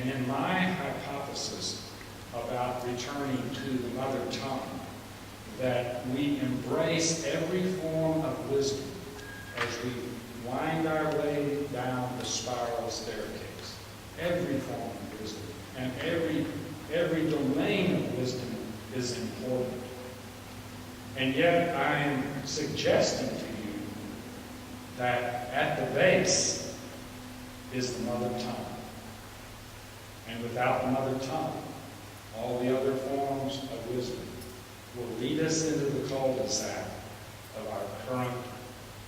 And in my hypothesis about returning to the mother tongue, that we embrace every form of wisdom as we wind our way down the spiral staircase. Every form of wisdom and every domain of wisdom is important. And yet I am suggesting to you that at the base is the mother tongue. And without the mother tongue, all the other forms of wisdom will lead us into the cul-de-sac of our current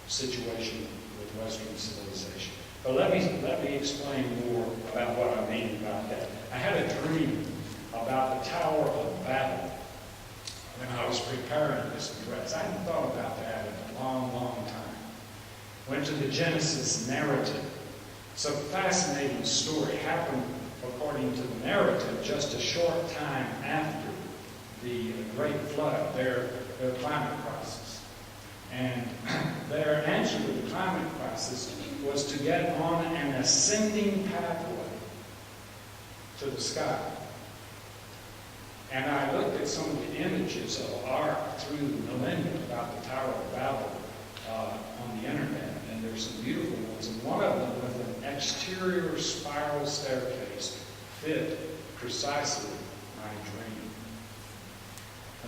situation with Western civilization. But let me explain more about what I mean about that. I had a dream about the Tower of Babel when I was preparing this address. I hadn't thought about that in a long, long time. Went to the Genesis narrative. It's a fascinating story. Happened, according to the narrative, just a short time after the Great Flood, their climate crisis. And their answer to the climate crisis was to get on an ascending pathway to the sky. And I looked at some of the images of art through the millennia about the Tower of Babel on the internet, and there's some beautiful ones. And one of them with an exterior spiral staircase fit precisely my dream.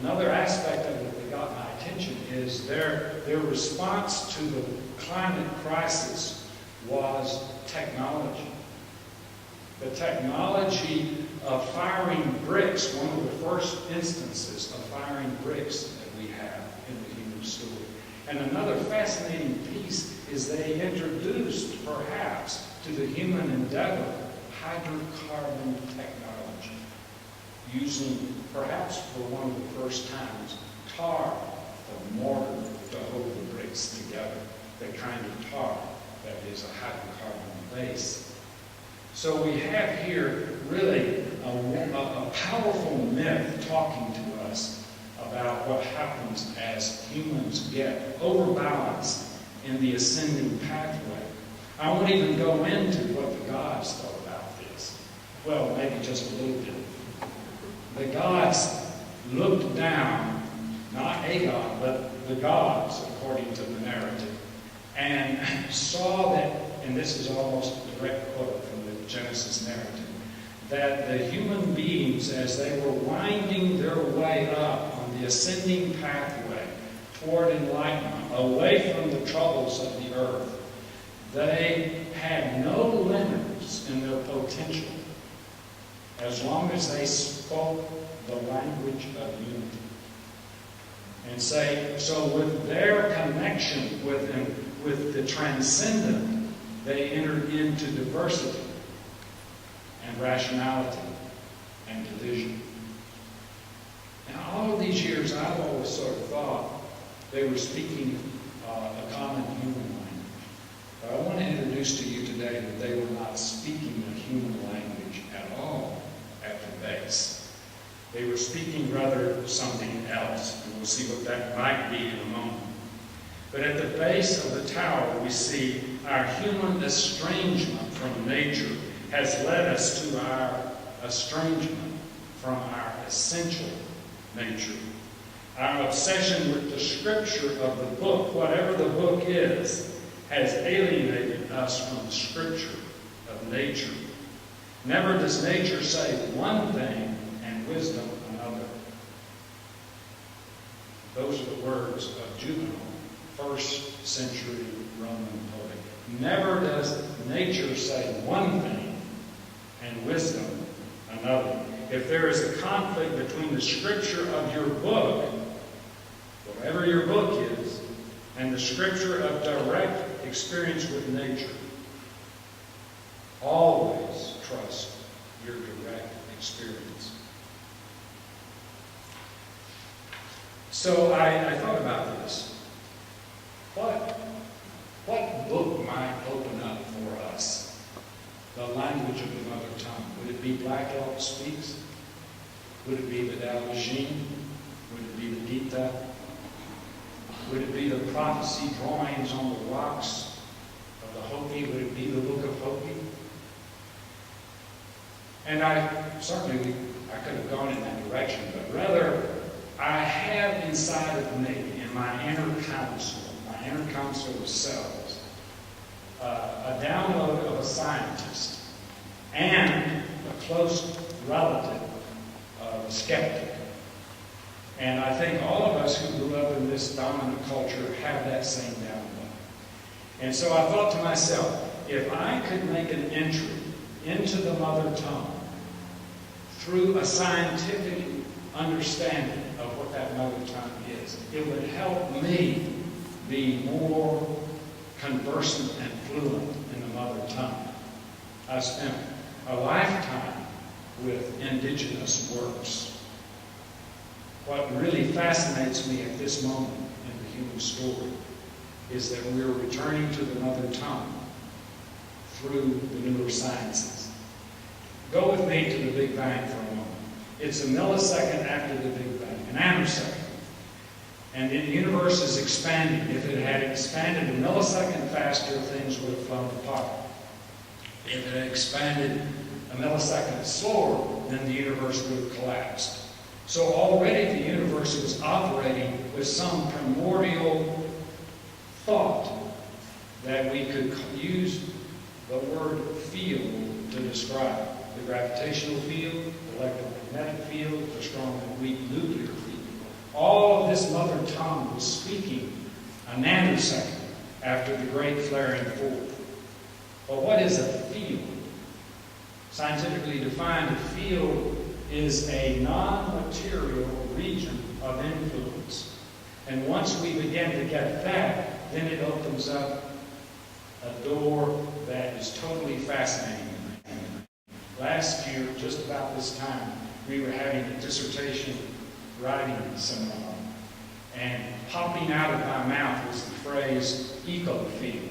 Another aspect of it that got my attention is their response to the climate crisis was technology. The technology of firing bricks, one of the first instances of firing bricks that we have in the human story. And another fascinating piece is they introduced, perhaps, to the human endeavor, hydrocarbon technology, using, perhaps for one of the first times, tar or mortar to hold the bricks together, the kind of tar that is a hydrocarbon base. So we have here really a powerful myth talking to us about what happens as humans get overbalanced in the ascending pathway. I won't even go into what the gods thought about this. Well, maybe just a little bit. The gods looked down, not a god, but the gods, according to the narrative, and saw that, and this is almost a direct quote from the Genesis narrative, that the human beings, as they were winding their way up on the ascending pathway toward enlightenment, away from the troubles of the earth, they had no limits in their potential as long as they spoke the language of unity. And so with their connection with the transcendent, they entered into diversity and rationality and division. Now, all of these years, I've always sort of thought they were speaking a common human language. But I want to introduce to you today that they were not speaking a human language at all at the base. They were speaking rather something else, and we'll see what that might be in a moment. But at the base of the tower, we see our human estrangement from nature has led us to our estrangement from our essential nature. Our obsession with the scripture of the book, whatever the book is, has alienated us from the scripture of nature. Never does nature say one thing and wisdom another. Those are the words of Juvenal, 1st century Roman poet. Never does nature say one thing and wisdom another. If there is a conflict between the scripture of your book, whatever your book is, and the scripture of direct experience with nature, always trust your direct experience. So I thought about this. What book might open up for us the language of the mother tongue? Would it be Black Elk Speaks? Would it be the Tao Te Ching? Would it be the Gita? Would it be the prophecy drawings on the rocks of the Hopi? Would it be the book of Hopi? And I could have gone in that direction, but rather I have inside of me, in my inner council of cells, a download of a scientist and a close relative of a skeptic. And I think all of us who grew up in this dominant culture have that same download. And so I thought to myself, if I could make an entry into the mother tongue through a scientific understanding of what that mother tongue is, it would help me be more conversant and fluent in the mother tongue. I spent a lifetime with indigenous works. What really fascinates me at this moment in the human story is that we're returning to the mother tongue through the neurosciences. Go with me to the Big Bang for a moment. It's a millisecond after the Big Bang, a nanosecond. And the universe is expanding. If it had expanded a millisecond faster, things would have flown apart. If it had expanded a millisecond slower, then the universe would have collapsed. So already the universe was operating with some primordial thought that we could use the word field to describe. The gravitational field, the electromagnetic field, the strong and weak nuclear field. All of this mother tongue was speaking a nanosecond after the great flaring forth. But what is a field? Scientifically defined, a field is a non-material region of influence. And once we begin to get that, then it opens up a door that is totally fascinating. Last year, just about this time, we were having a dissertation writing seminar, and popping out of my mouth was the phrase eco-field.